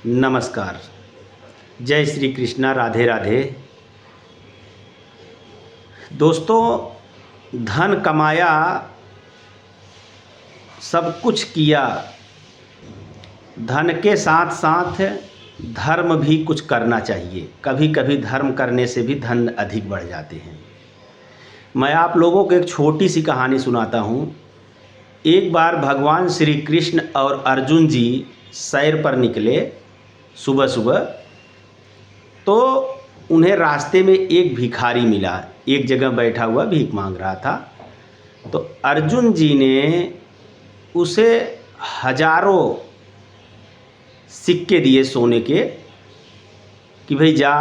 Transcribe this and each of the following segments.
नमस्कार। जय श्री कृष्णा, राधे राधे। दोस्तों, धन कमाया, सब कुछ किया, धन के साथ साथ धर्म भी कुछ करना चाहिए। कभी कभी धर्म करने से भी धन अधिक बढ़ जाते हैं। मैं आप लोगों को एक छोटी सी कहानी सुनाता हूँ। एक बार भगवान श्री कृष्ण और अर्जुन जी सैर पर निकले सुबह सुबह, तो उन्हें रास्ते में एक भिखारी मिला। एक जगह बैठा हुआ भीख मांग रहा था। तो अर्जुन जी ने उसे हजारों सिक्के दिए सोने के कि भाई जा,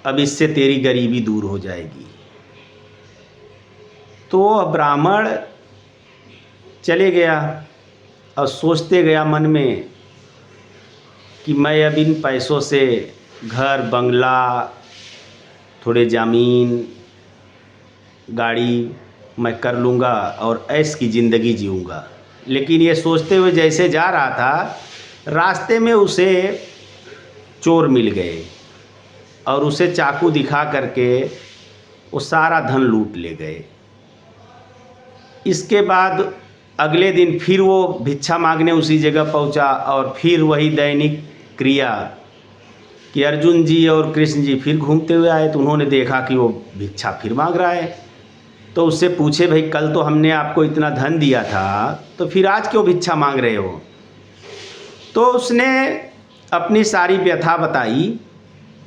अब इससे तेरी गरीबी दूर हो जाएगी। तो ब्राह्मण चले गया और सोचते गया मन में कि मैं अब इन पैसों से घर बंगला, थोड़े ज़मीन, गाड़ी मैं कर लूँगा और ऐश की ज़िंदगी जीऊँगा। लेकिन ये सोचते हुए जैसे जा रहा था, रास्ते में उसे चोर मिल गए और उसे चाकू दिखा करके वो सारा धन लूट ले गए। इसके बाद अगले दिन फिर वो भिक्षा मांगने उसी जगह पहुंचा और फिर वही दैनिक क्रिया कि अर्जुन जी और कृष्ण जी फिर घूमते हुए आए। तो उन्होंने देखा कि वो भिक्षा फिर मांग रहा है। तो उससे पूछे, भाई कल तो हमने आपको इतना धन दिया था, तो फिर आज क्यों भिक्षा मांग रहे हो? तो उसने अपनी सारी व्यथा बताई।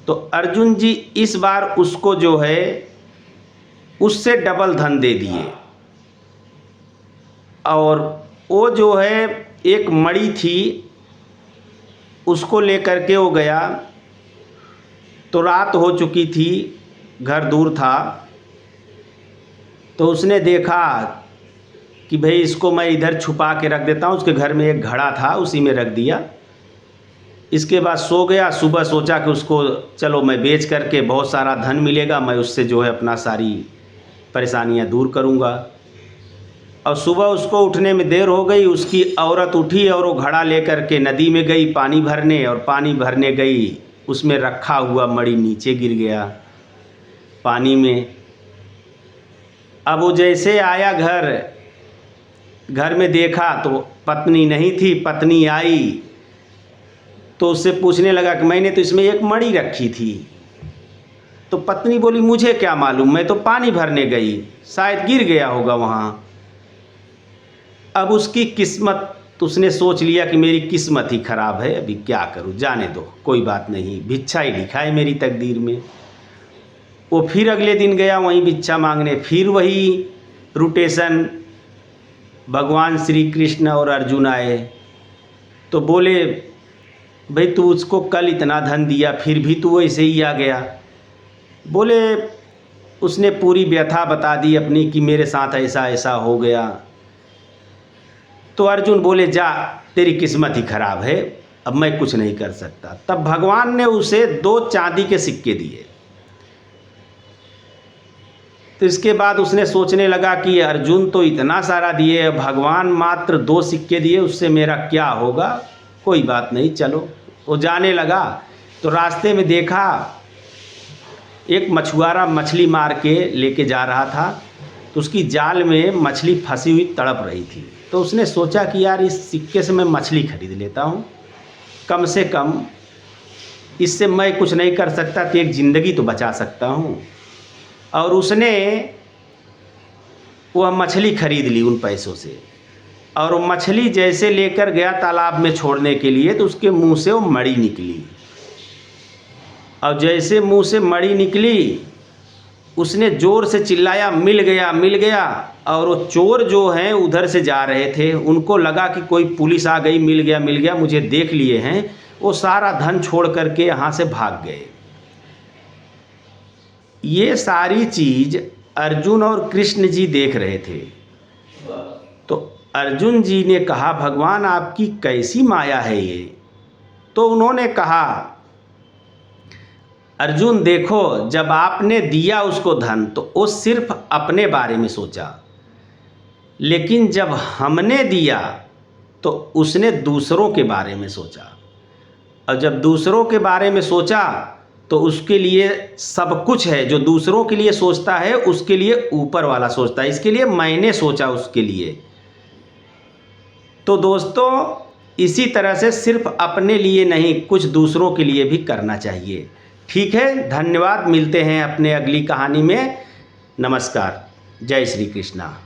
तो अर्जुन जी इस बार उसको जो है उससे डबल धन दे दिए। और वो जो है एक मणि थी, उसको लेकर के वो गया। तो रात हो चुकी थी, घर दूर था। तो उसने देखा कि भाई इसको मैं इधर छुपा के रख देता हूँ। उसके घर में एक घड़ा था, उसी में रख दिया। इसके बाद सो गया। सुबह सोचा कि उसको चलो मैं बेच करके बहुत सारा धन मिलेगा, मैं उससे जो है अपना सारी परेशानियाँ दूर करूँगा। और सुबह उसको उठने में देर हो गई। उसकी औरत उठी और वो घड़ा लेकर के नदी में गई पानी भरने, और पानी भरने गई, उसमें रखा हुआ मणि नीचे गिर गया पानी में। अब वो जैसे आया घर में देखा तो पत्नी नहीं थी। पत्नी आई तो उससे पूछने लगा कि मैंने तो इसमें एक मणि रखी थी। तो पत्नी बोली, मुझे क्या मालूम, मैं तो पानी भरने गई, शायद गिर गया होगा वहाँ। अब उसकी किस्मत, उसने सोच लिया कि मेरी किस्मत ही खराब है, अभी क्या करूं, जाने दो, कोई बात नहीं, भिक्षा ही लिखा है मेरी तकदीर में। वो फिर अगले दिन गया वहीं भिक्षा मांगने। फिर वही रोटेशन। भगवान श्री कृष्ण और अर्जुन आए तो बोले, भाई तू उसको कल इतना धन दिया, फिर भी तू वैसे ही आ गया। बोले, उसने पूरी व्यथा बता दी अपनी कि मेरे साथ ऐसा ऐसा हो गया। तो अर्जुन बोले, जा, तेरी किस्मत ही खराब है, अब मैं कुछ नहीं कर सकता। तब भगवान ने उसे 2 चांदी के सिक्के दिए। तो इसके बाद उसने सोचने लगा कि अर्जुन तो इतना सारा दिए, भगवान मात्र 2 सिक्के दिए, उससे मेरा क्या होगा, कोई बात नहीं, चलो। वो जाने लगा तो रास्ते में देखा एक मछुआरा मछली मार के लेके जा रहा था। तो उसकी जाल में मछली फंसी हुई तड़प रही थी। तो उसने सोचा कि यार इस सिक्के से मैं मछली खरीद लेता हूँ, कम से कम इससे मैं कुछ नहीं कर सकता तो एक ज़िंदगी तो बचा सकता हूँ। और उसने वह मछली खरीद ली उन पैसों से। और वो मछली जैसे लेकर गया तालाब में छोड़ने के लिए, तो उसके मुंह से वो मणि निकली। और जैसे मुंह से मणि निकली, उसने ज़ोर से चिल्लाया, मिल गया मिल गया। और वो चोर जो हैं उधर से जा रहे थे, उनको लगा कि कोई पुलिस आ गई, मिल गया, मुझे देख लिए हैं। वो सारा धन छोड़ करके यहाँ से भाग गए। ये सारी चीज़ अर्जुन और कृष्ण जी देख रहे थे। तो अर्जुन जी ने कहा, भगवान आपकी कैसी माया है ये? तो उन्होंने कहा, अर्जुन देखो, जब आपने दिया उसको धन तो वो सिर्फ अपने बारे में सोचा, लेकिन जब हमने दिया तो उसने दूसरों के बारे में सोचा, और जब दूसरों के बारे में सोचा तो उसके लिए सब कुछ है। जो दूसरों के लिए सोचता है उसके लिए ऊपर वाला सोचता है, इसके लिए मैंने सोचा उसके लिए। तो दोस्तों, इसी तरह से सिर्फ अपने लिए नहीं, कुछ दूसरों के लिए भी करना चाहिए। ठीक है, धन्यवाद। मिलते हैं अपने अगली कहानी में। नमस्कार। जय श्री कृष्णा।